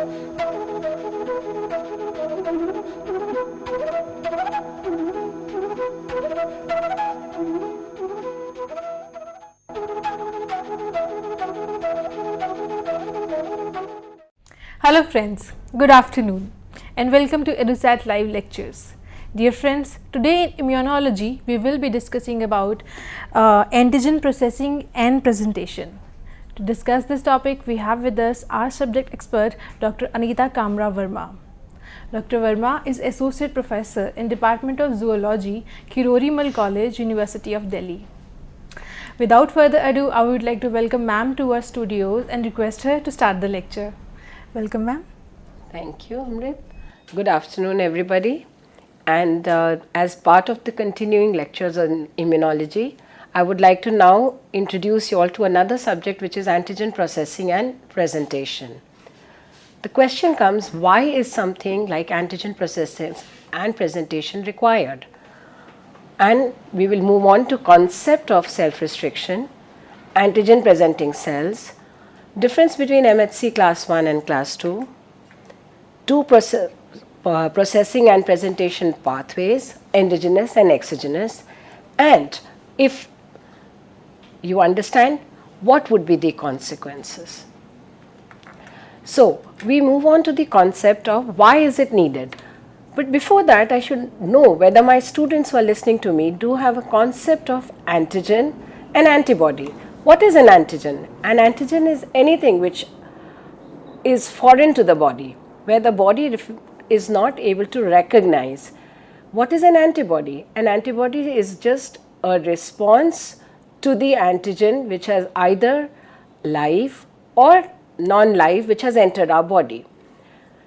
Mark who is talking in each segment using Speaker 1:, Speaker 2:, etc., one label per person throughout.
Speaker 1: Hello friends, good afternoon and welcome to EduSat Live Lectures. Dear friends, today in Immunology we will be discussing about antigen processing and presentation. To discuss this topic we have with us our subject expert Dr. Anita Kamra Verma. Dr. Verma is Associate Professor in Department of Zoology, Kirori College, University of Delhi. Without further ado, I would like to welcome ma'am to our studios and request her to start the lecture. Welcome, ma'am.
Speaker 2: Thank you, Amrit. Good afternoon, everybody. And as part of the continuing lectures on immunology, I would like to now introduce you all to another subject, which is antigen processing and presentation. The question comes, why is something like antigen processing and presentation required? And we will move on to concept of self-restriction, antigen presenting cells, difference between MHC class 1 and class 2, processing and presentation pathways, endogenous and exogenous, and if you understand, what would be the consequences. So, we move on to the concept of why is it needed. But before that, I should know whether my students who are listening to me do have a concept of antigen and antibody. What is an antigen? An antigen is anything which is foreign to the body, where the body is not able to recognize. What is an antibody? An antibody is just a response to the antigen which has either live or non-live which has entered our body.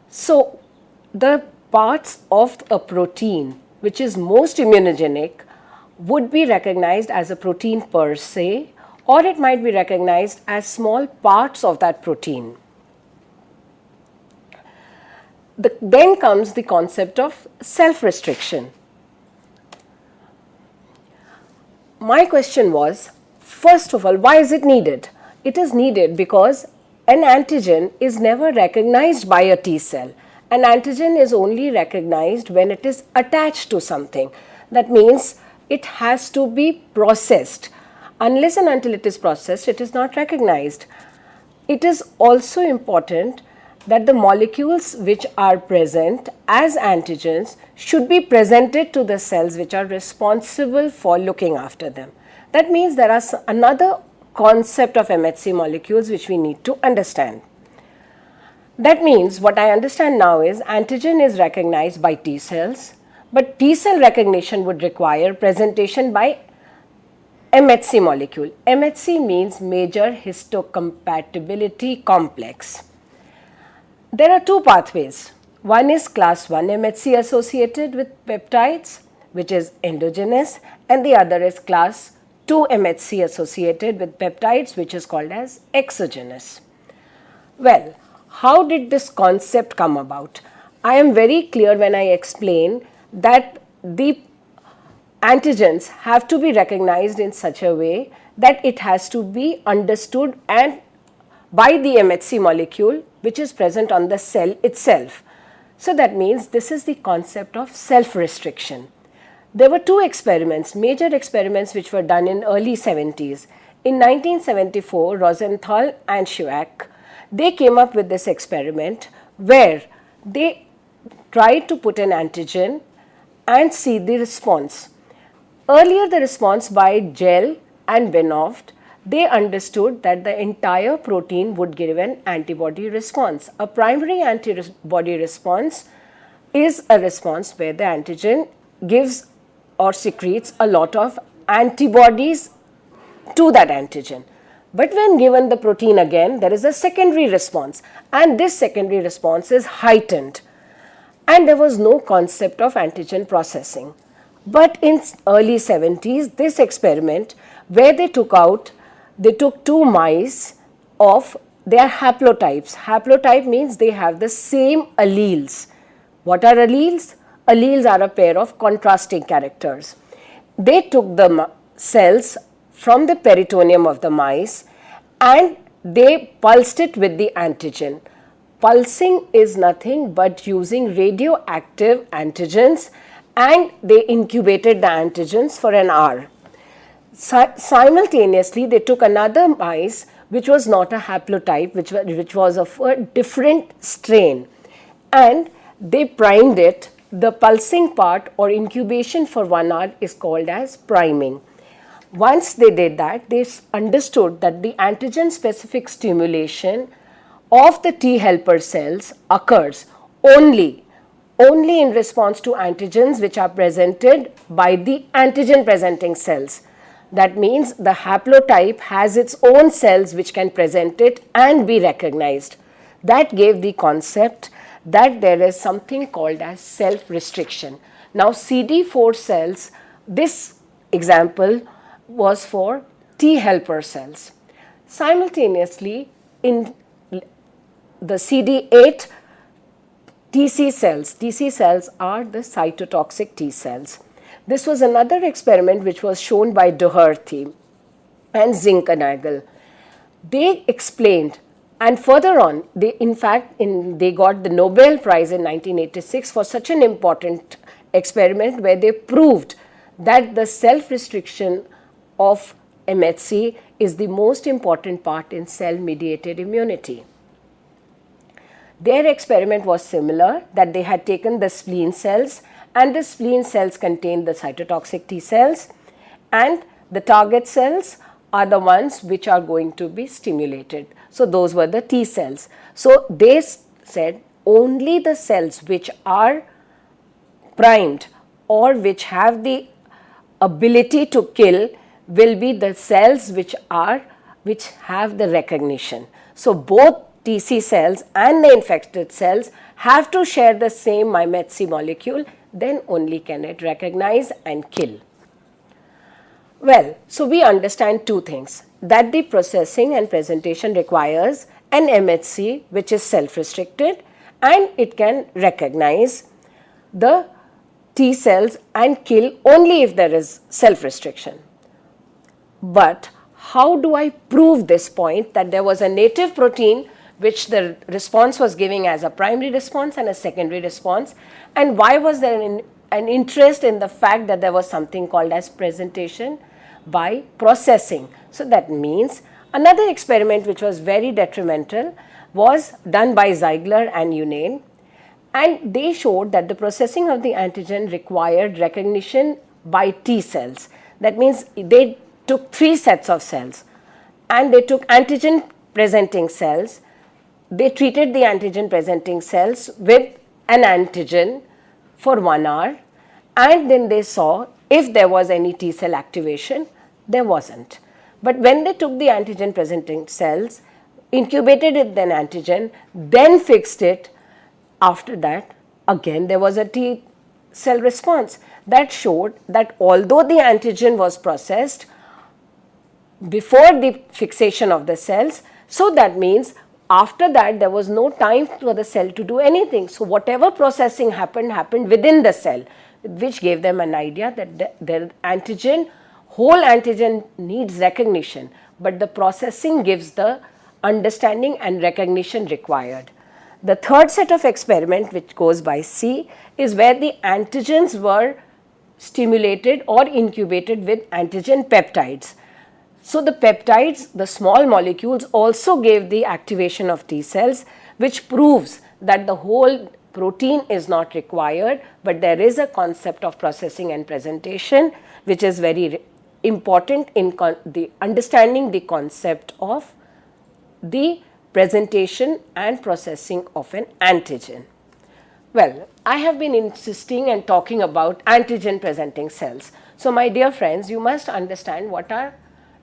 Speaker 2: So, the parts of a protein which is most immunogenic would be recognized as a protein per se, or it might be recognized as small parts of that protein. Then comes the concept of self-restriction. My question was, first of all, why is it needed? It is needed because an antigen is never recognized by a T cell. An antigen is only recognized when it is attached to something. That means it has to be processed. Unless and until it is processed, it is not recognized. It is also important that the molecules which are present as antigens should be presented to the cells which are responsible for looking after them. That means there is another concept of MHC molecules which we need to understand. That means what I understand now is antigen is recognized by T cells, but T cell recognition would require presentation by MHC molecule. MHC means major histocompatibility complex. There are two pathways. One is class 1 MHC associated with peptides, which is endogenous, and the other is class 2 MHC associated with peptides, which is called as exogenous. Well, how did this concept come about? I am very clear when I explain that the antigens have to be recognized in such a way that it has to be understood and by the MHC molecule which is present on the cell itself. So that means this is the concept of self-restriction. There were two experiments, major experiments which were done in early 70s. In 1974, Rosenthal and Schwack, they came up with this experiment where they tried to put an antigen and see the response. Earlier the response by Gell and Benoft, they understood that the entire protein would give an antibody response. A primary antibody response is a response where the antigen gives or secretes a lot of antibodies to that antigen. But when given the protein again, there is a secondary response, and this secondary response is heightened. And there was no concept of antigen processing. But in early 70s, this experiment where they took two mice of their haplotypes. Haplotype means they have the same alleles. What are alleles? Alleles are a pair of contrasting characters. They took the cells from the peritoneum of the mice and they pulsed it with the antigen. pulsing is nothing but using radioactive antigens, and they incubated the antigens for an hour. Simultaneously, they took another mice which was not a haplotype, which was of a different strain, and they primed it. The pulsing part or incubation for 1 hour is called as priming. Once they did that, they understood that the antigen specific stimulation of the T helper cells occurs only in response to antigens which are presented by the antigen presenting cells. That means the haplotype has its own cells which can present it and be recognized. That gave the concept that there is something called as self-restriction. Now CD4 cells, this example was for T helper cells. Simultaneously, in the CD8 TC cells are the cytotoxic T cells. This was another experiment which was shown by Doherty and Zinkernagel. They explained, and further on, they got the Nobel Prize in 1986 for such an important experiment where they proved that the self-restriction of MHC is the most important part in cell-mediated immunity. Their experiment was similar, that they had taken the spleen cells, and the spleen cells contained the cytotoxic T cells, and the target cells are the ones which are going to be stimulated. So those were the T cells. So they said only the cells which are primed or which have the ability to kill will be the cells which have the recognition. So both TC cells and the infected cells have to share the same MHC molecule, then only can it recognize and kill. Well, so we understand two things, that the processing and presentation requires an MHC which is self-restricted, and it can recognize the T cells and kill only if there is self-restriction. But how do I prove this point, that there was a native protein which the response was giving as a primary response and a secondary response, and why was there an interest in the fact that there was something called as presentation by processing? So that means another experiment which was very detrimental was done by Ziegler and Unane, and they showed that the processing of the antigen required recognition by T cells. That means they took 3 sets of cells, and they took antigen presenting cells. They treated the antigen presenting cells with an antigen for 1 hour, and then they saw if there was any T cell activation. There wasn't. But when they took the antigen presenting cells, incubated it with an antigen, then fixed it, after that again there was a T cell response. That showed that although the antigen was processed before the fixation of the cells, so that means after that there was no time for the cell to do anything. So whatever processing happened within the cell, which gave them an idea that the whole antigen needs recognition, but the processing gives the understanding and recognition required. The third set of experiment, which goes by C, is where the antigens were stimulated or incubated with antigen peptides. So the peptides, the small molecules, also gave the activation of T cells, which proves that the whole protein is not required, but there is a concept of processing and presentation, which is very important in understanding the concept of the presentation and processing of an antigen. Well, I have been insisting and talking about antigen presenting cells. So my dear friends, you must understand what are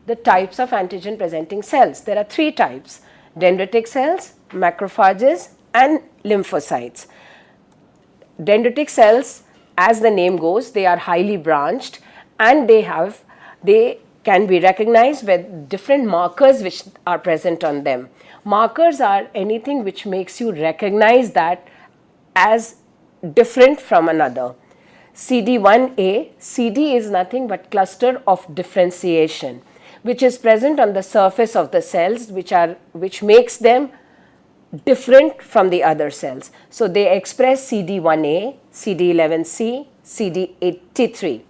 Speaker 2: the types of antigen presenting cells. There are 3 types: dendritic cells, macrophages, and lymphocytes. Dendritic cells, as the name goes, they are highly branched, and they can be recognized with different markers which are present on them. Markers are anything which makes you recognize that as different from another. CD1A, CD is nothing but cluster of differentiation, which is present on the surface of the cells, which makes them different from the other cells. So they express CD1A, CD11C, CD83.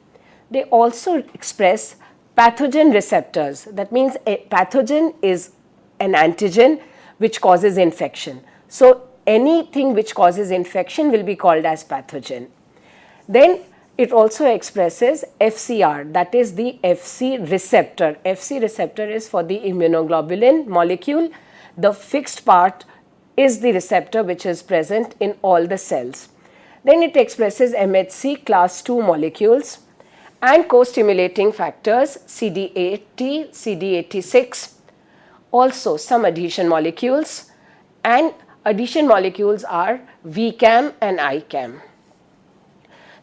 Speaker 2: They also express pathogen receptors. That means a pathogen is an antigen which causes infection. So anything which causes infection will be called as pathogen. Then it also expresses FCR, that is the FC receptor. FC receptor is for the immunoglobulin molecule. The fixed part is the receptor which is present in all the cells. Then it expresses MHC class 2 molecules and co-stimulating factors CD80, CD86, also some adhesion molecules, and adhesion molecules are VCAM and ICAM.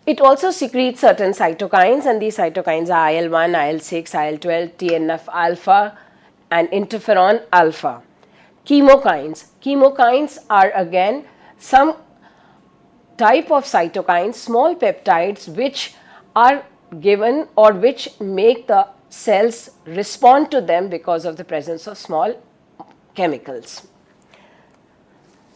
Speaker 2: It also secretes certain cytokines, and these cytokines are IL-1, IL-6, IL-12, TNF-alpha and interferon alpha. Chemokines. Chemokines are again some type of cytokines, small peptides which are given or which make the cells respond to them because of the presence of small chemicals.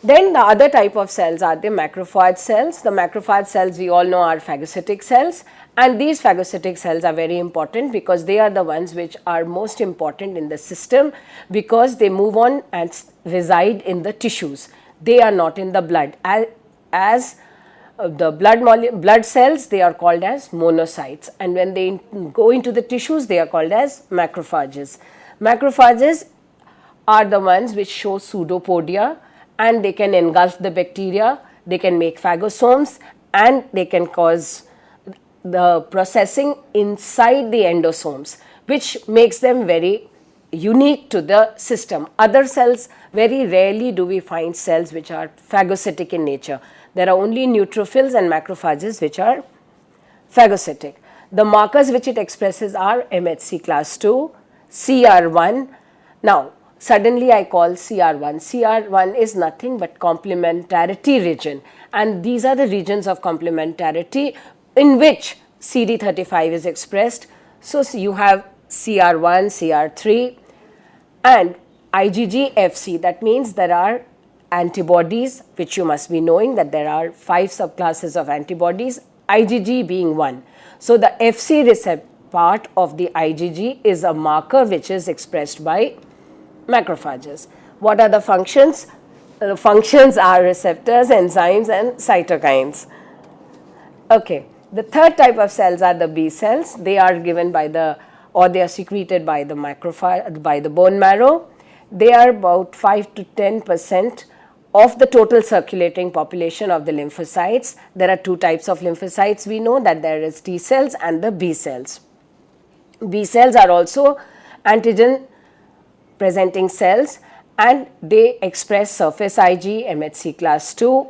Speaker 2: Then the other type of cells are the macrophage cells. The macrophage cells we all know are phagocytic cells, and these phagocytic cells are very important because they are the ones which are most important in the system because they move on and reside in the tissues. They are not in the blood. As the blood cells, they are called as monocytes, and when they go into the tissues, they are called as macrophages. Macrophages are the ones which show pseudopodia, and they can engulf the bacteria, they can make phagosomes, and they can cause the processing inside the endosomes, which makes them very unique to the system. Other cells, very rarely do we find cells which are phagocytic in nature. There are only neutrophils and macrophages which are phagocytic. The markers which it expresses are MHC class 2, CR1. Now, suddenly I call CR1. CR1 is nothing but complementarity region, and these are the regions of complementarity in which CD35 is expressed. So you have CR1, CR3 and IgG-FC. That means there are antibodies, which you must be knowing that there are 5 subclasses of antibodies, IgG being one. So the FC receptor part of the IgG is a marker which is expressed by macrophages. What are the functions? The functions are receptors, enzymes and cytokines. Okay. The third type of cells are the B cells. They are given by the, or they are secreted by the macrophage, by the bone marrow. They are about 5 to 10% of the total circulating population of the lymphocytes. There are 2 types of lymphocytes. We know that there is T cells and the B cells. B cells are also antigen presenting cells, and they express surface Ig, MHC class 2.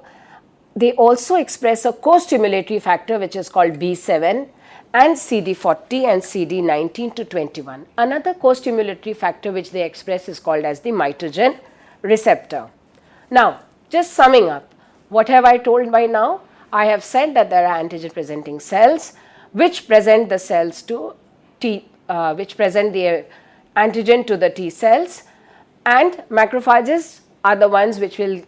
Speaker 2: They also express a co-stimulatory factor which is called B7 and CD40 and CD19 to 21. Another co-stimulatory factor which they express is called as the mitogen receptor. Now, just summing up, what have I told by now? I have said that there are antigen presenting cells which present the cells to which present the antigen to the T cells, and macrophages are the ones which will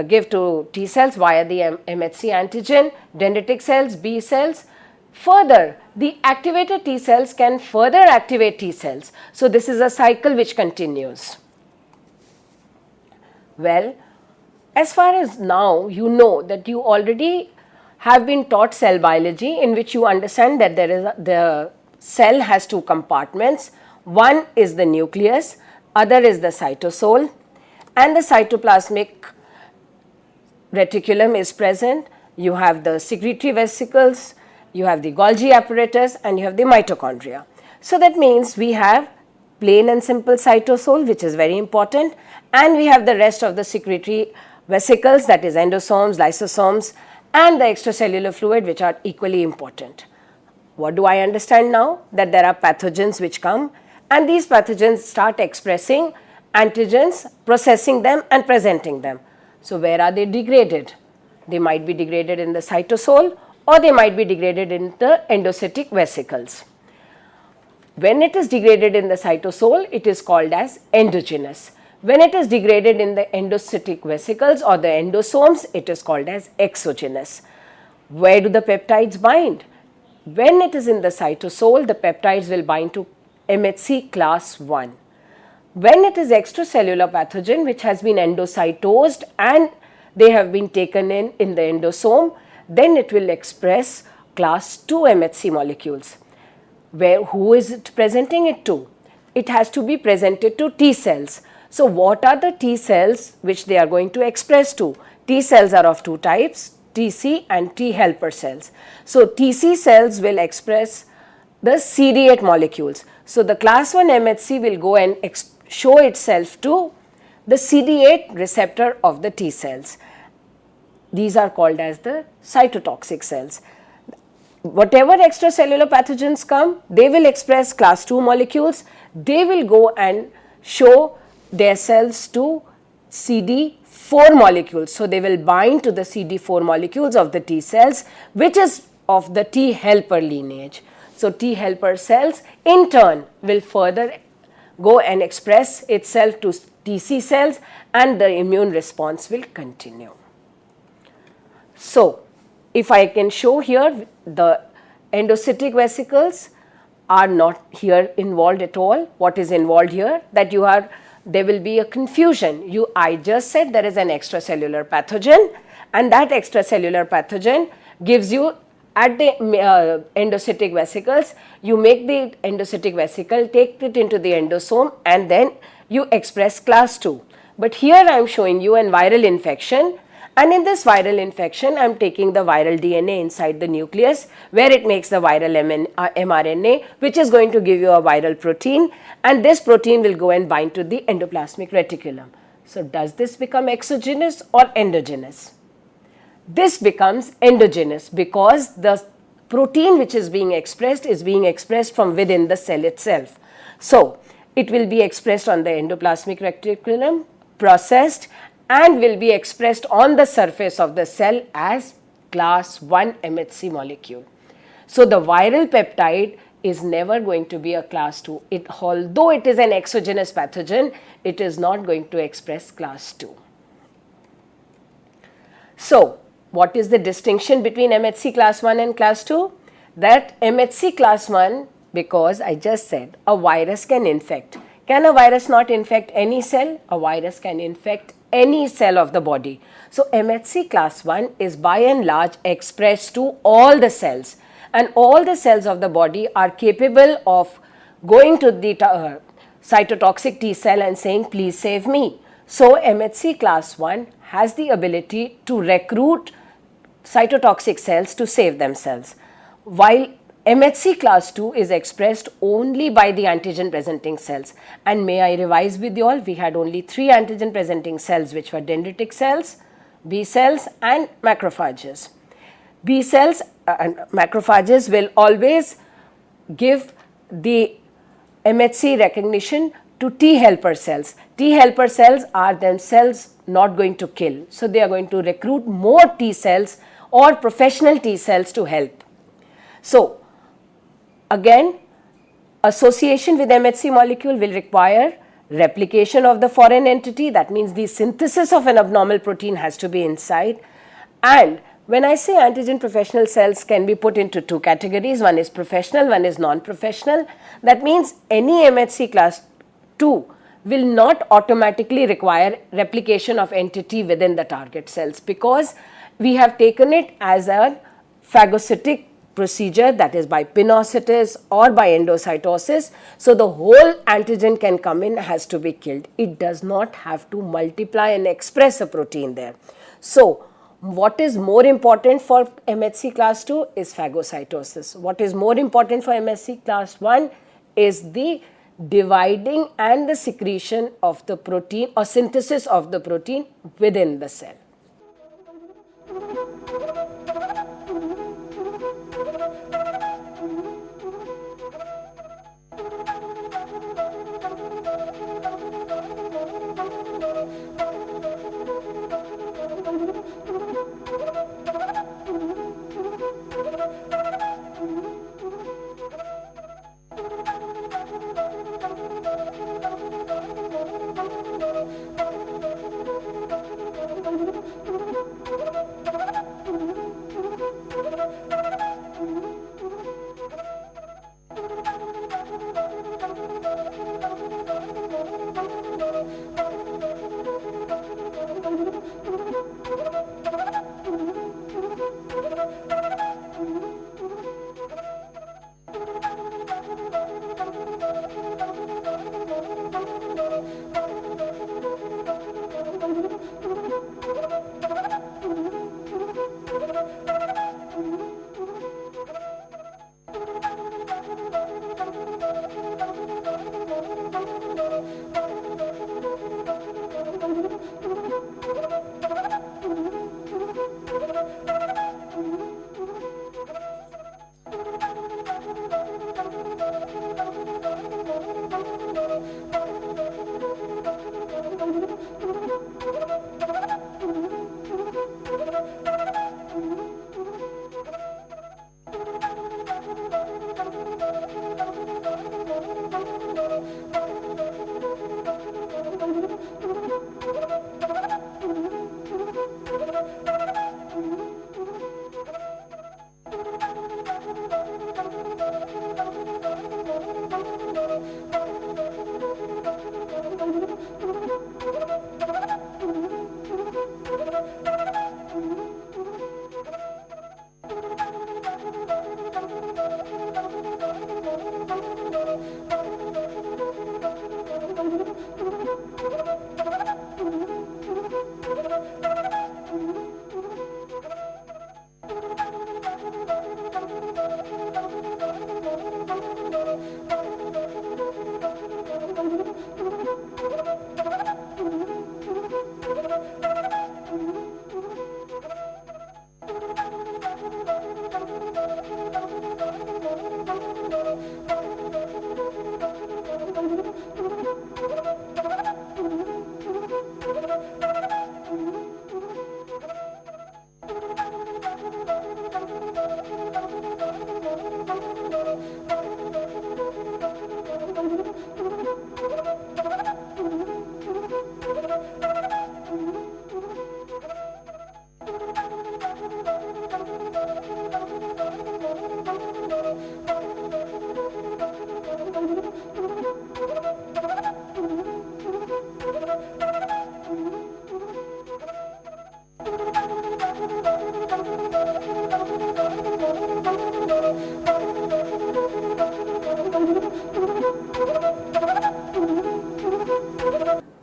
Speaker 2: give to T cells via the MHC antigen, dendritic cells, B cells. Further, the activated T cells can further activate T cells. So this is a cycle which continues. Well, as far as now you know that you already have been taught cell biology, in which you understand that there is the cell has 2 compartments. One is the nucleus, other is the cytosol, and the cytoplasmic reticulum is present. You have the secretory vesicles, you have the Golgi apparatus, and you have the mitochondria. So that means we have plain and simple cytosol, which is very important, and we have the rest of the secretory vesicles, that is endosomes, lysosomes, and the extracellular fluid, which are equally important. What do I understand now? That there are pathogens which come, and these pathogens start expressing antigens, processing them and presenting them. So where are they degraded? They might be degraded in the cytosol, or they might be degraded in the endocytic vesicles. When it is degraded in the cytosol, it is called as endogenous. When it is degraded in the endocytic vesicles or the endosomes, it is called as exogenous. Where do the peptides bind? When it is in the cytosol, the peptides will bind to MHC class 1. When it is extracellular pathogen which has been endocytosed and they have been taken in the endosome, then it will express class 2 MHC molecules. Who is it presenting it to? It has to be presented to T cells. So what are the T cells which they are going to express to? T cells are of two types, TC and T helper cells. So TC cells will express the CD8 molecules. So the class 1 MHC will go and show itself to the CD8 receptor of the T cells. These are called as the cytotoxic cells. Whatever extracellular pathogens come, they will express class 2 molecules. They will go and show their cells to CD4 molecules. So they will bind to the CD4 molecules of the T cells, which is of the T helper lineage. So T helper cells in turn will further go and express itself to TC cells and the immune response will continue. So if I can show here, the endocytic vesicles are not here involved at all. What is involved here? That there will be a confusion. I just said there is an extracellular pathogen, and that extracellular pathogen gives you at the endocytic vesicles, you make the endocytic vesicle, take it into the endosome, and then you express class 2. But here I am showing you a viral infection, and in this viral infection I am taking the viral DNA inside the nucleus where it makes the viral mRNA, which is going to give you a viral protein, and this protein will go and bind to the endoplasmic reticulum. So does this become exogenous or endogenous? This becomes endogenous because the protein which is being expressed from within the cell itself. So it will be expressed on the endoplasmic reticulum, processed, and will be expressed on the surface of the cell as class 1 MHC molecule. So the viral peptide is never going to be a class 2. Although it is an exogenous pathogen, it is not going to express class 2. So what is the distinction between MHC class 1 and class 2? That MHC class 1, because I just said a virus can infect. Can a virus not infect any cell? A virus can infect any cell of the body. So MHC class 1 is by and large expressed to all the cells, and all the cells of the body are capable of going to the cytotoxic T cell and saying, please save me. So MHC class 1 has the ability to recruit cytotoxic cells to save themselves, while MHC class 2 is expressed only by the antigen presenting cells. And may I revise with you all, we had only 3 antigen presenting cells, which were dendritic cells, B cells and macrophages. B cells and macrophages will always give the MHC recognition to T helper cells. T helper cells are themselves not going to kill. So they are going to recruit more T cells or professional T cells to help. So again, association with MHC molecule will require replication of the foreign entity. That means the synthesis of an abnormal protein has to be inside. And when I say antigen professional cells can be put into 2 categories, one is professional, one is non-professional. That means any MHC class 2 will not automatically require replication of entity within the target cells, because we have taken it as a phagocytic procedure, that is by pinocytis or by endocytosis. So the whole antigen can come in, has to be killed. It does not have to multiply and express a protein there. So what is more important for MHC class 2 is phagocytosis. What is more important for MHC class 1 is the dividing and the secretion of the protein or synthesis of the protein within the cell.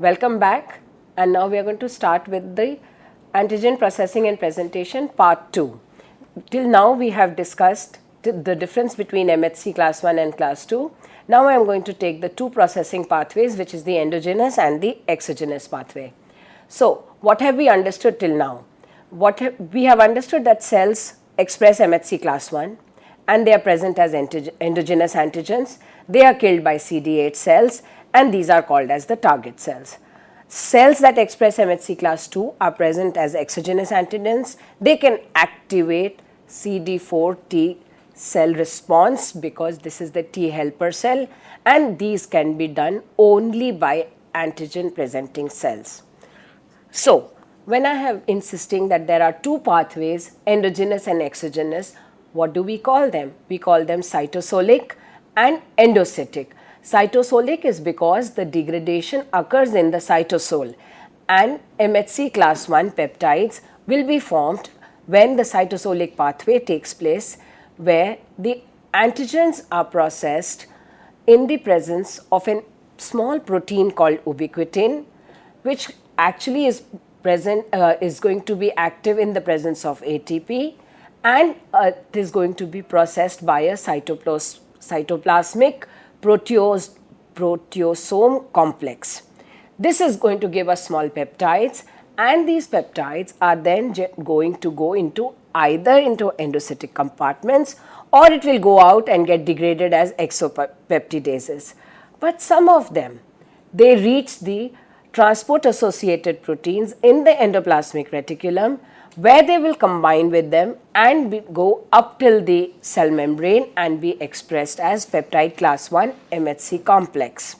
Speaker 2: Welcome back, and now we are going to start with the antigen processing and presentation part 2. Till now we have discussed the difference between MHC class 1 and class 2. Now I am going to take the two processing pathways, which is the endogenous and the exogenous pathway. So what have we understood till now? We have understood that cells express MHC class 1 and they are present as endogenous antigens. They are killed by CD8 cells and these are called as the target cells. Cells that express MHC class 2 are present as exogenous antigens. They can activate CD4 T cell response because this is the T helper cell, and these can be done only by antigen presenting cells. So when I have insisting that there are two pathways, endogenous and exogenous, what do we call them? We call them cytosolic and endocytic. Cytosolic is because the degradation occurs in the cytosol, and MHC class 1 peptides will be formed when the cytosolic pathway takes place, where the antigens are processed in the presence of a small protein called ubiquitin, which actually is going to be active in the presence of ATP, and it is going to be processed by a cytoplasmic proteasome complex. This is going to give us small peptides, and these peptides are then going to go into either into endocytic compartments, or it will go out and get degraded as exopeptidases. But some of them, they reach the transport associated proteins in the endoplasmic reticulum, where they will combine with them and go up till the cell membrane and be expressed as peptide class 1 MHC complex.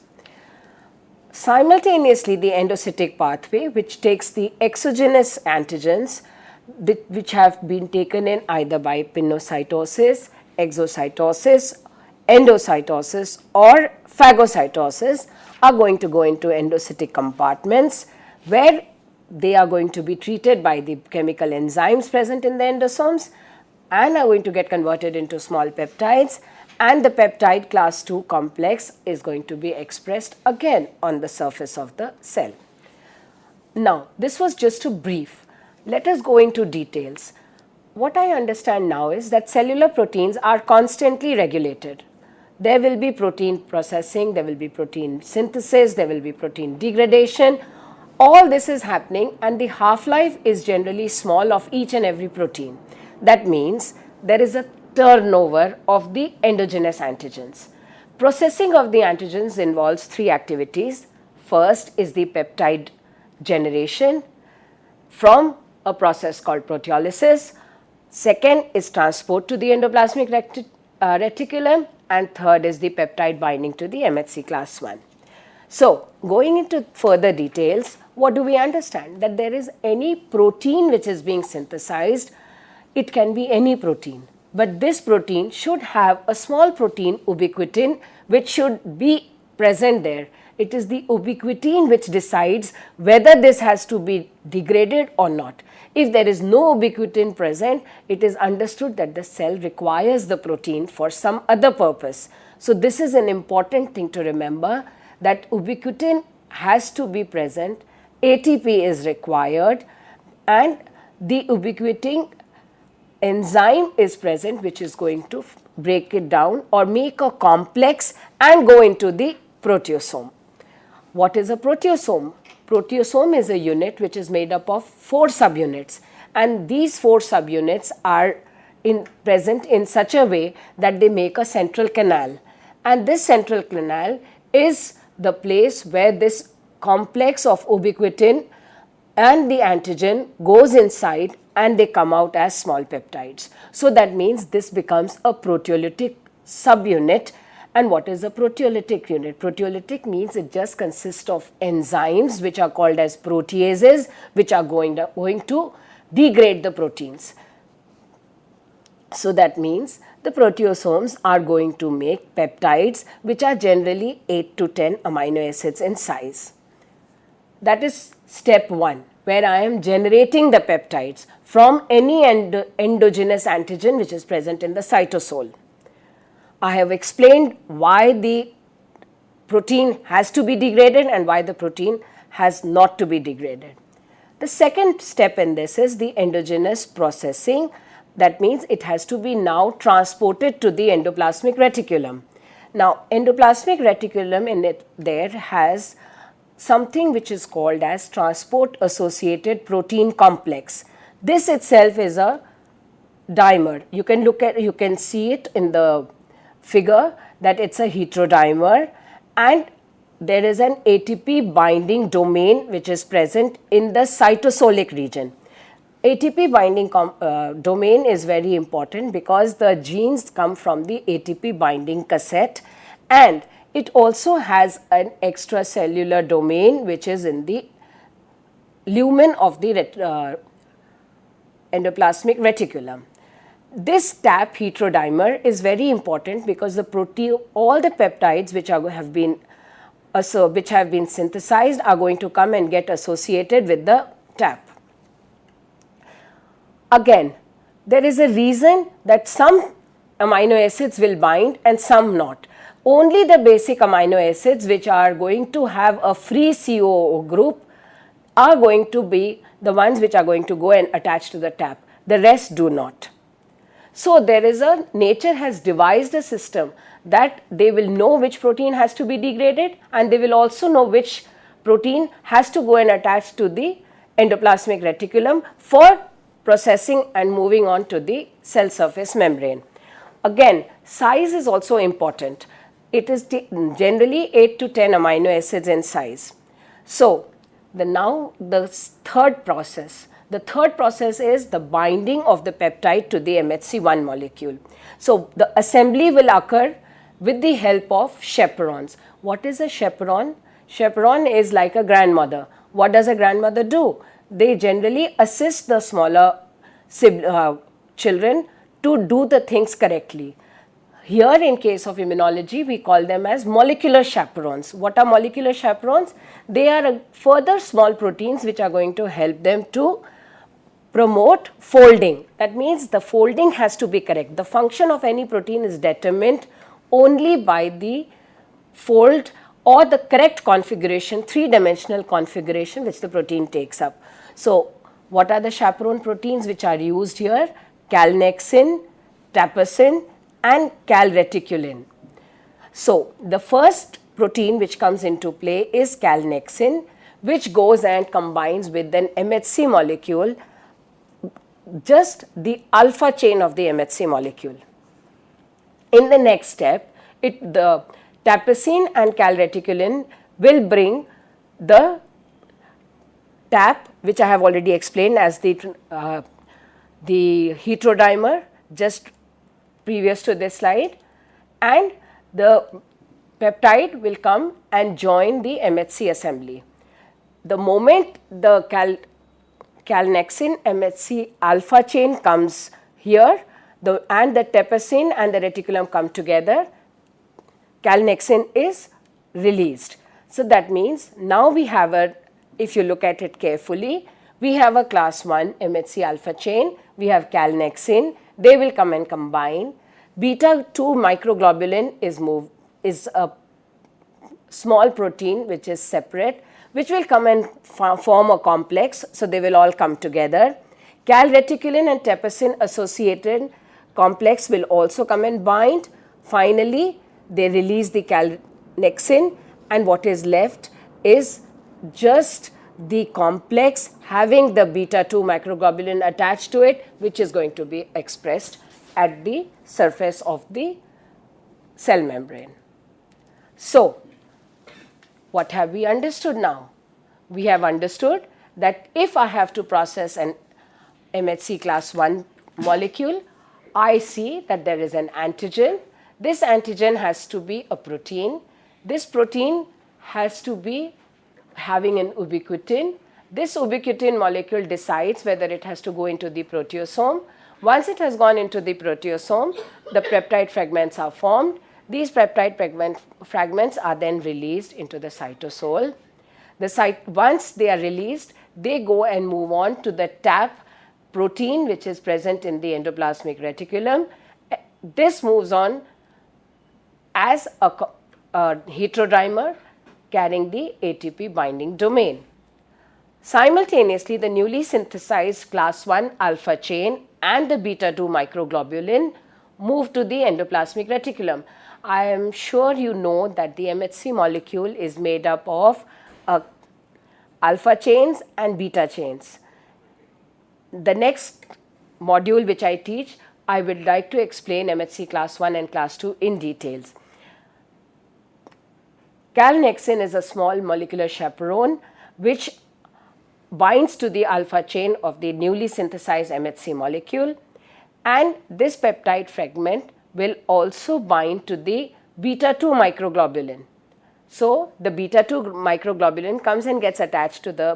Speaker 2: Simultaneously, the endocytic pathway, which takes the exogenous antigens which have been taken in either by pinocytosis, exocytosis, endocytosis or phagocytosis, are going to go into endocytic compartments, where they are going to be treated by the chemical enzymes present in the endosomes and are going to get converted into small peptides, and the peptide class 2 complex is going to be expressed again on the surface of the cell. Now, this was just a brief. Let us go into details. What I understand now is that cellular proteins are constantly regulated. There will be protein processing, there will be protein synthesis, there will be protein degradation. All this is happening, and the half-life is generally small of each and every protein. That means there is a turnover of the endogenous antigens. Processing of the antigens involves three activities. First is the peptide generation from a process called proteolysis. Second is transport to the endoplasmic reticulum, and third is the peptide binding to the MHC class 1. So, going into further details, what do we understand? That there is any protein which is being synthesized, it can be any protein, but this protein should have a small protein ubiquitin which should be present there. It is the ubiquitin which decides whether this has to be degraded or not. If there is no ubiquitin present, it is understood that the cell requires the protein for some other purpose. So, this is an important thing to remember, that ubiquitin has to be present, ATP is required, and the ubiquitin enzyme is present which is going to break it down or make a complex and go into the proteasome. What is a proteasome? Proteasome is a unit which is made up of 4 subunits, and these 4 subunits are present in such a way that they make a central canal, and this central canal is the place where this complex of ubiquitin and the antigen goes inside and they come out as small peptides. So, that means this becomes a proteolytic subunit. And what is a proteolytic unit? Proteolytic means it just consists of enzymes which are called as proteases, which are going to degrade the proteins. So, that means the proteasomes are going to make peptides which are generally 8 to 10 amino acids in size. That is step 1, where I am generating the peptides from any endogenous antigen which is present in the cytosol. I have explained why the protein has to be degraded and why the protein has not to be degraded. The second step in this is the endogenous processing. That means it has to be now transported to the endoplasmic reticulum. Now, endoplasmic reticulum in it there has something which is called as transport associated protein complex. This itself is a dimer. You can see it in the figure that it's a heterodimer, and there is an ATP binding domain which is present in the cytosolic region. ATP binding domain is very important because the genes come from the ATP binding cassette, and it also has an extracellular domain which is in the lumen of the endoplasmic reticulum. This TAP heterodimer is very important because all the peptides which have been synthesized are going to come and get associated with the TAP. Again, there is a reason that some amino acids will bind and some not. Only the basic amino acids which are going to have a free COO group are going to be the ones which are going to go and attach to the TAP. The rest do not. So, nature has devised a system that they will know which protein has to be degraded, and they will also know which protein has to go and attach to the endoplasmic reticulum for processing and moving on to the cell surface membrane. Again, size is also important. It is generally 8 to 10 amino acids in size. So, now the third process. The third process is the binding of the peptide to the MHC1 molecule. So, the assembly will occur with the help of chaperones. What is a chaperone? Chaperone is like a grandmother. What does a grandmother do? They generally assist the smaller children to do the things correctly. Here in case of immunology, we call them as molecular chaperones. What are molecular chaperones? They are further small proteins which are going to help them to promote folding. That means the folding has to be correct. The function of any protein is determined only by the fold or the correct configuration, three-dimensional configuration which the protein takes up. So, what are the chaperone proteins which are used here? Calnexin, tapesin and calreticulin. So, the first protein which comes into play is calnexin, which goes and combines with an MHC molecule, just the alpha chain of the MHC molecule. In the next step, the tapesin and calreticulin will bring the TAP, which I have already explained as the heterodimer just previous to this slide, and the peptide will come and join the MHC assembly. The moment the calnexin MHC alpha chain comes here, and the tapesin and the reticulum come together, calnexin is released. So, that means now we have if you look at it carefully, we have a class 1 MHC alpha chain, we have calnexin, they will come and combine. Beta 2 microglobulin is a small protein which is separate, which will come and form a complex. So, they will all come together. Calreticulin and tapesin associated complex will also come and bind. Finally, they release the calnexin, and what is left is just the complex having the beta 2 microglobulin attached to it, which is going to be expressed at the surface of the cell membrane. So, what have we understood now? We have understood that if I have to process an MHC class 1 molecule, I see that there is an antigen. This antigen has to be a protein. This protein has to be having an ubiquitin. This ubiquitin molecule decides whether it has to go into the proteasome. Once it has gone into the proteasome, the peptide fragments are formed. These peptide fragments are then released into the cytosol. Once they are released, they go and move on to the TAP protein which is present in the endoplasmic reticulum. This moves on as a heterodimer. carrying the ATP binding domain. Simultaneously, the newly synthesized class 1 alpha chain and the beta 2 microglobulin move to the endoplasmic reticulum. I am sure you know that the MHC molecule is made up of alpha chains and beta chains. The next module which I teach, I would like to explain MHC class 1 and class 2 in details. Calnexin is a small molecular chaperone which binds to the alpha chain of the newly synthesized MHC molecule, and this peptide fragment will also bind to the beta 2 microglobulin. So, the beta 2 microglobulin comes and gets attached to the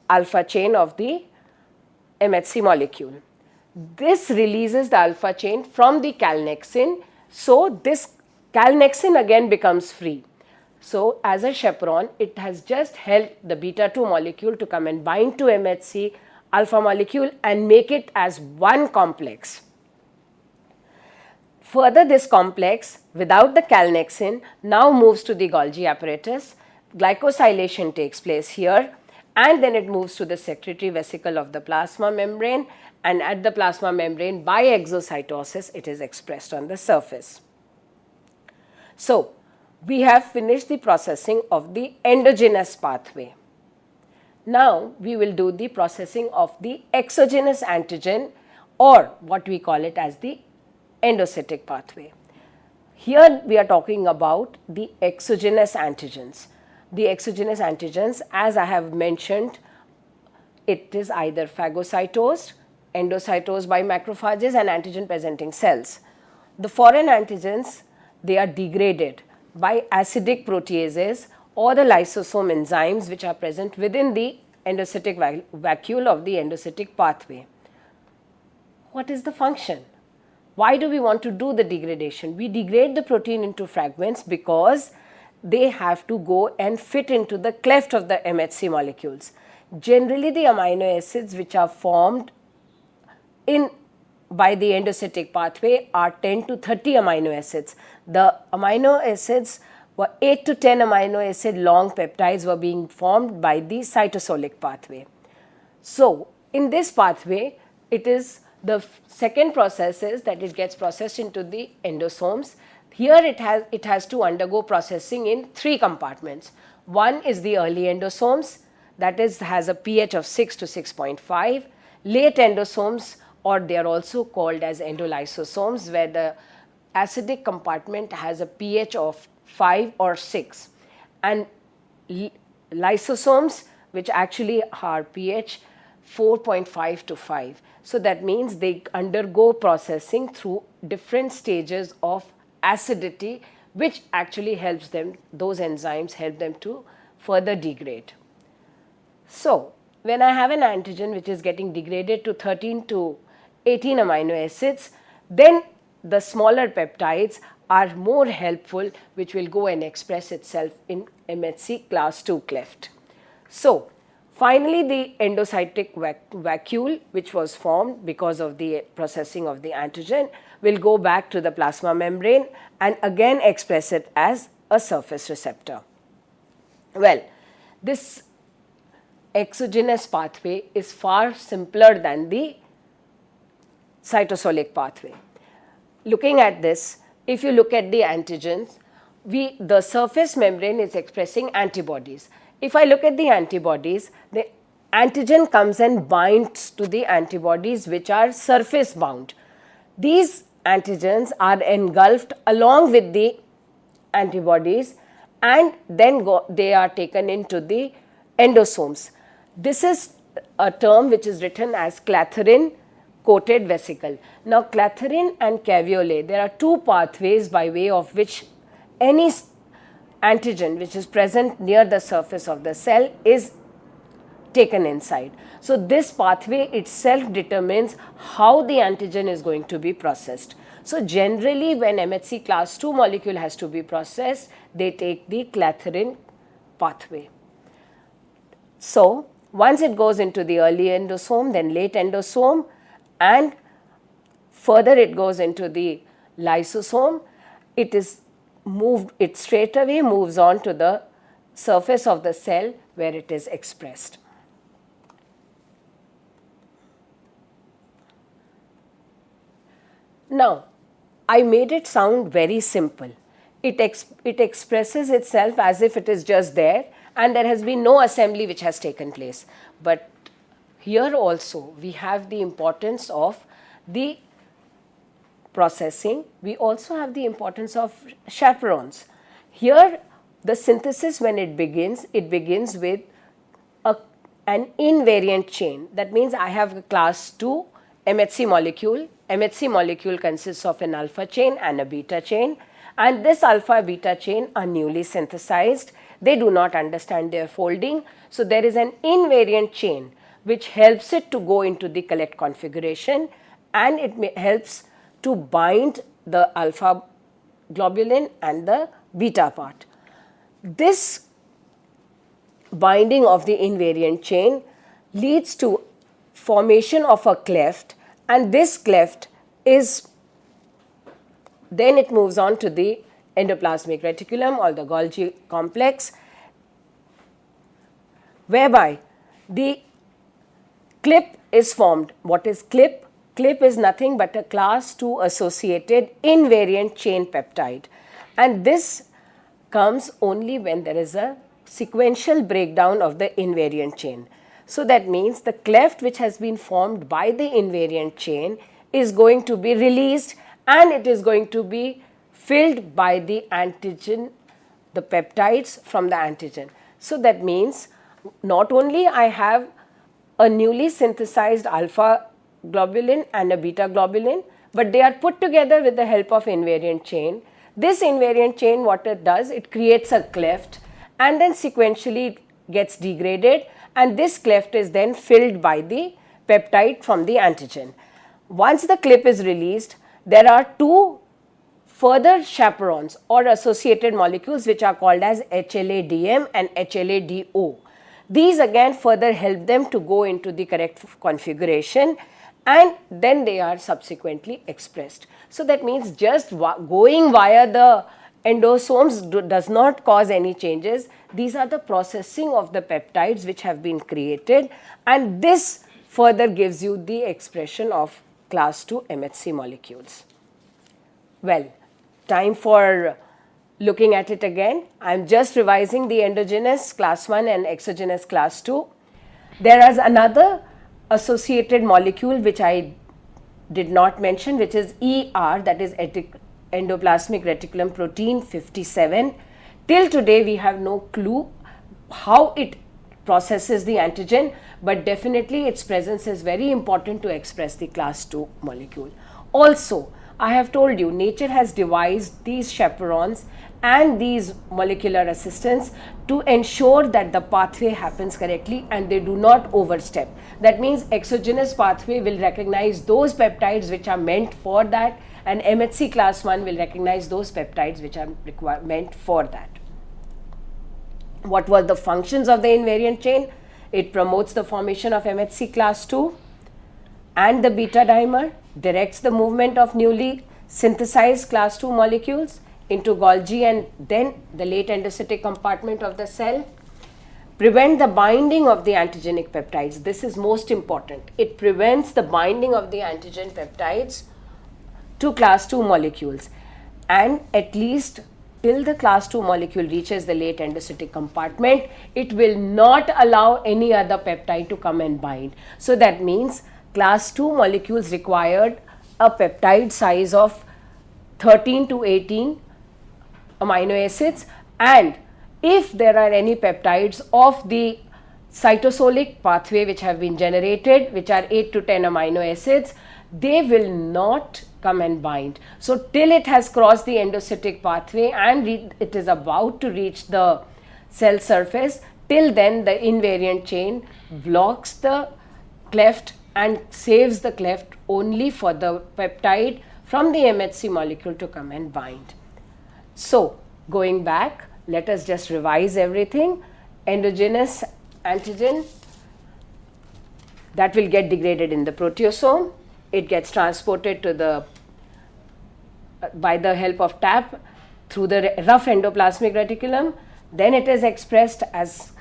Speaker 2: alpha chain of the MHC molecule. This releases the alpha chain from the calnexin, so this calnexin again becomes free. So, as a chaperone, it has just helped the beta 2 molecule to come and bind to MHC alpha molecule and make it as one complex. Further, this complex without the calnexin now moves to the Golgi apparatus. Glycosylation takes place here, and then it moves to the secretory vesicle of the plasma membrane, and at the plasma membrane by exocytosis it is expressed on the surface. So, we have finished the processing of the endogenous pathway. Now, we will do the processing of the exogenous antigen, or what we call it as the endocytic pathway. Here we are talking about the exogenous antigens. The exogenous antigens, as I have mentioned, it is either phagocytosed, endocytosed by macrophages and antigen presenting cells. The foreign antigens, they are degraded by acidic proteases or the lysosome enzymes which are present within the endocytic vacuole of the endocytic pathway. What is the function? Why do we want to do the degradation? We degrade the protein into fragments because they have to go and fit into the cleft of the MHC molecules. Generally, the amino acids which are formed by the endocytic pathway are 10 to 30 amino acids. The amino acids were 8 to 10 amino acid long peptides were being formed by the cytosolic pathway. So, in this pathway, it is the second process is that it gets processed into the endosomes. Here it has to undergo processing in 3 compartments. One is the early endosomes, that is has a pH of 6 to 6.5. Late endosomes, or they are also called as endolysosomes, where the acidic compartment has a pH of 5 or 6, and lysosomes which actually are pH 4.5 to 5. So, that means they undergo processing through different stages of acidity, which actually helps them, those enzymes help them to further degrade. So, when I have an antigen which is getting degraded to 13 to 18 amino acids, then the smaller peptides are more helpful, which will go and express itself in MHC class 2 cleft. So, finally, the endocytic vacuole which was formed because of the processing of the antigen will go back to the plasma membrane and again express it as a surface receptor. Well, this exogenous pathway is far simpler than the cytosolic pathway. Looking at this, if you look at the antigens, the surface membrane is expressing antibodies. If I look at the antibodies, the antigen comes and binds to the antibodies which are surface bound. These antigens are engulfed along with the antibodies, and then they are taken into the endosomes. This is a term which is written as clathrin coated vesicle. Now, clathrin and caveolae, there are 2 pathways by way of which any antigen which is present near the surface of the cell is taken inside. So, this pathway itself determines how the antigen is going to be processed. So, generally when MHC class 2 molecule has to be processed, they take the clathrin pathway. So, once it goes into the early endosome, then late endosome, and further it goes into the lysosome, it is it straight away moves on to the surface of the cell where it is expressed. Now, I made it sound very simple. It expresses itself as if it is just there and there has been no assembly which has taken place. But here also we have the importance of the processing. We also have the importance of chaperones. Here the synthesis, when it begins with an invariant chain. That means I have a class 2 MHC molecule. MHC molecule consists of an alpha chain and a beta chain, and this alpha beta chain are newly synthesized. They do not understand their folding, so there is an invariant chain which helps it to go into the correct configuration, and it helps to bind the alpha globulin and the beta part. This binding of the invariant chain leads to formation of a cleft, and this cleft is then it moves on to the endoplasmic reticulum or the Golgi complex, whereby the clip is formed. What is clip? Clip is nothing but a class 2 associated invariant chain peptide, and this comes only when there is a sequential breakdown of the invariant chain. So that means the cleft which has been formed by the invariant chain is going to be released, and it is going to be filled by the antigen, the peptides from the antigen. So that means not only I have a newly synthesized alpha globulin and a beta globulin, but they are put together with the help of invariant chain. This invariant chain, what it does, it creates a cleft and then sequentially gets degraded, and this cleft is then filled by the peptide from the antigen. Once the clip is released, there are two further chaperones or associated molecules which are called as HLA-DM and HLA-DO. These again further help them to go into the correct configuration, and then they are subsequently expressed. So that means just going via the endosomes does not cause any changes. These are the processing of the peptides which have been created, and this further gives you the expression of class 2 MHC molecules. Well, time for looking at it again. I am just revising the endogenous class 1 and exogenous class 2. There is another associated molecule which I did not mention, which is ER, that is endoplasmic reticulum protein 57. Till today we have no clue how it processes the antigen, but definitely its presence is very important to express the class 2 molecule. Also, I have told you, nature has devised these chaperones and these molecular assistants to ensure that the pathway happens correctly and they do not overstep. That means exogenous pathway will recognize those peptides which are meant for that, and MHC class 1 will recognize those peptides which are meant for that. What were the functions of the invariant chain? It promotes the formation of MHC class 2 and the beta dimer, directs the movement of newly synthesized class 2 molecules into Golgi and then the late endocytic compartment of the cell, prevent the binding of the antigenic peptides. This is most important. It prevents the binding of the antigen peptides to class 2 molecules, and at least till the class 2 molecule reaches the late endocytic compartment, it will not allow any other peptide to come and bind. So that means class 2 molecules required a peptide size of 13 to 18 amino acids, and if there are any peptides of the cytosolic pathway which have been generated, which are 8 to 10 amino acids, they will not come and bind. So till it has crossed the endocytic pathway and it is about to reach the cell surface, till then the invariant chain blocks the cleft and saves the cleft only for the peptide from the MHC molecule to come and bind. So going back, let us just revise everything. Endogenous antigen, that will get degraded in the proteasome. It gets transported to the by the help of TAP through the rough endoplasmic reticulum. Then it is expressed as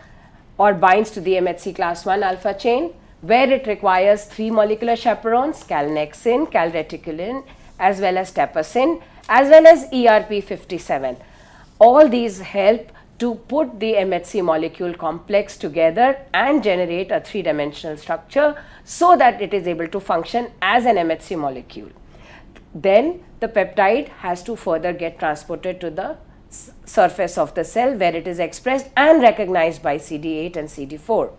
Speaker 2: or binds to the MHC class 1 alpha chain, where it requires 3 molecular chaperones, calnexin, calreticulin, as well as teposin, as well as ERP57. All these help to put the MHC molecule complex together and generate a 3-dimensional structure so that it is able to function as an MHC molecule. Then the peptide has to further get transported to the surface of the cell, where it is expressed and recognized by CD8 and CD4.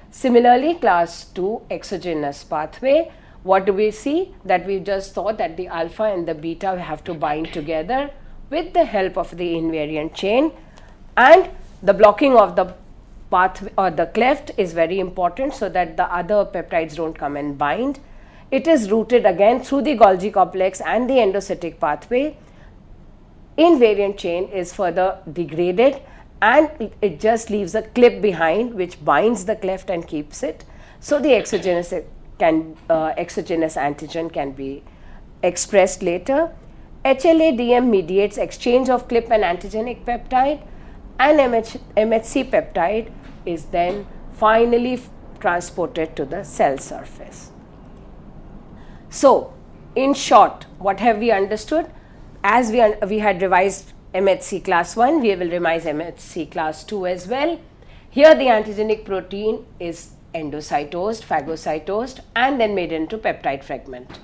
Speaker 2: Similarly, class 2 exogenous pathway, what do we see? That we just thought that the alpha and the beta have to bind together with the help of the invariant chain, and the blocking of the pathway or the cleft is very important so that the other peptides don't come and bind. It is routed again through the Golgi complex and the endocytic pathway. Invariant chain is further degraded and it just leaves a clip behind which binds the cleft and keeps it. So the exogenous antigen can be expressed later. HLA-DM mediates exchange of clip and antigenic peptide, and MHC peptide is then finally transported to the cell surface. So, in short, what have we understood? As we had revised MHC class 1, we will revise MHC class 2 as well. Here the antigenic protein is endocytosed, phagocytosed, and then made into peptide fragment.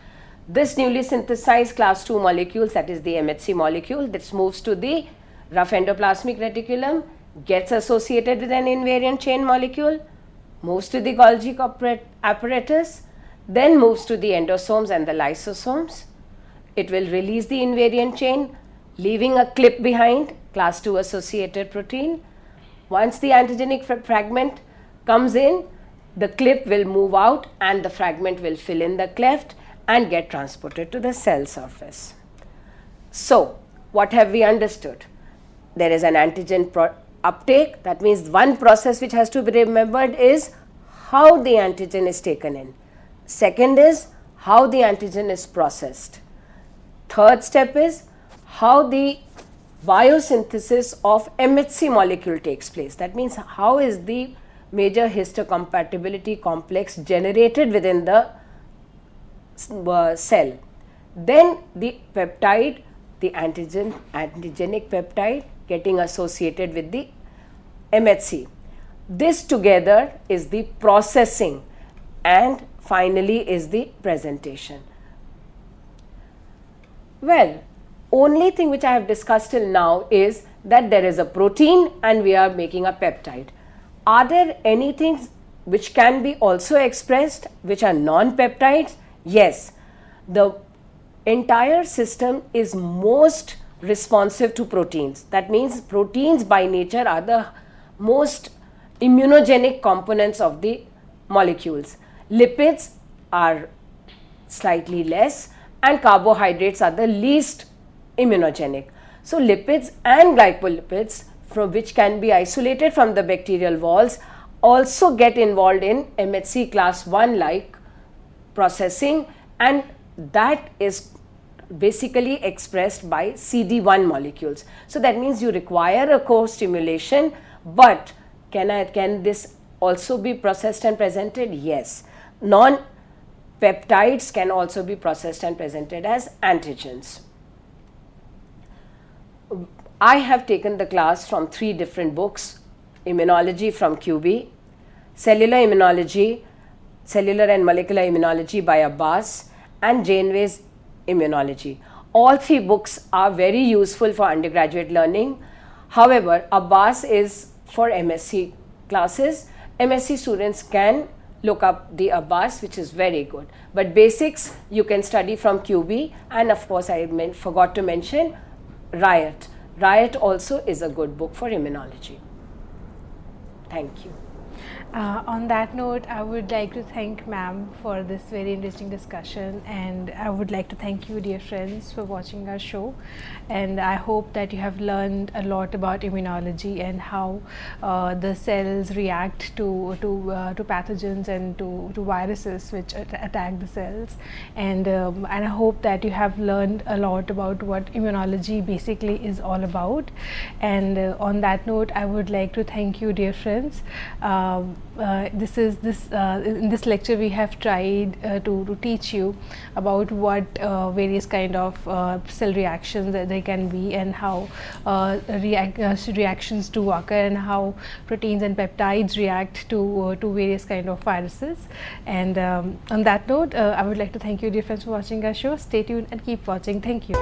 Speaker 2: This newly synthesized class 2 molecules, that is the MHC molecule, this moves to the rough endoplasmic reticulum, gets associated with an invariant chain molecule, moves to the Golgi apparatus, then moves to the endosomes and the lysosomes. It will release the invariant chain, leaving a clip behind, class 2 associated protein. Once the antigenic fragment comes in, the clip will move out and the fragment will fill in the cleft and get transported to the cell surface. So, what have we understood? There is an antigen uptake. That means one process which has to be remembered is how the antigen is taken in. Second is how the antigen is processed. Third step is how the biosynthesis of MHC molecule takes place. That means how is the major histocompatibility complex generated within the cell. Then the peptide, the antigenic peptide getting associated with the MHC. This together is the processing and finally is the presentation. Well, only thing which I have discussed till now is that there is a protein and we are making a peptide. Are there any things which can be also expressed which are non-peptides? Yes, the entire system is most responsive to proteins. That means proteins by nature are the most immunogenic components of the molecules. Lipids are slightly less and carbohydrates are the least immunogenic. So lipids and glycolipids, from which can be isolated from the bacterial walls, also get involved in MHC class 1 like processing, and that is basically expressed by CD1 molecules. So that means you require a co-stimulation, but can this also be processed and presented? Yes. Non-peptides can also be processed and presented as antigens. I have taken the class from 3 different books: Immunology from QB, Cellular Immunology, Cellular and Molecular Immunology by Abbas, and Janeway's Immunology. All 3 books are very useful for undergraduate learning. However, Abbas is for MSc classes. MSc students can look up the Abbas, which is very good. But basics you can study from QB, and of course I forgot to mention Riot. Riot also is a good book for immunology. Thank you.
Speaker 1: On that note, I would like to thank ma'am for this very interesting discussion, and I would like to thank you, dear friends, for watching our show. And I hope that you have learned a lot about immunology and how the cells react to pathogens and to viruses which attack the cells. And I hope that you have learned a lot about what immunology basically is all about. And on that note, I would like to thank you, dear friends. In this lecture we have tried to teach you about what various kind of cell reactions that they can be, and how reactions do occur, and how proteins and peptides react to various kind of viruses. And on that note, I would like to thank you, dear friends, for watching our show. Stay tuned and keep watching. Thank you.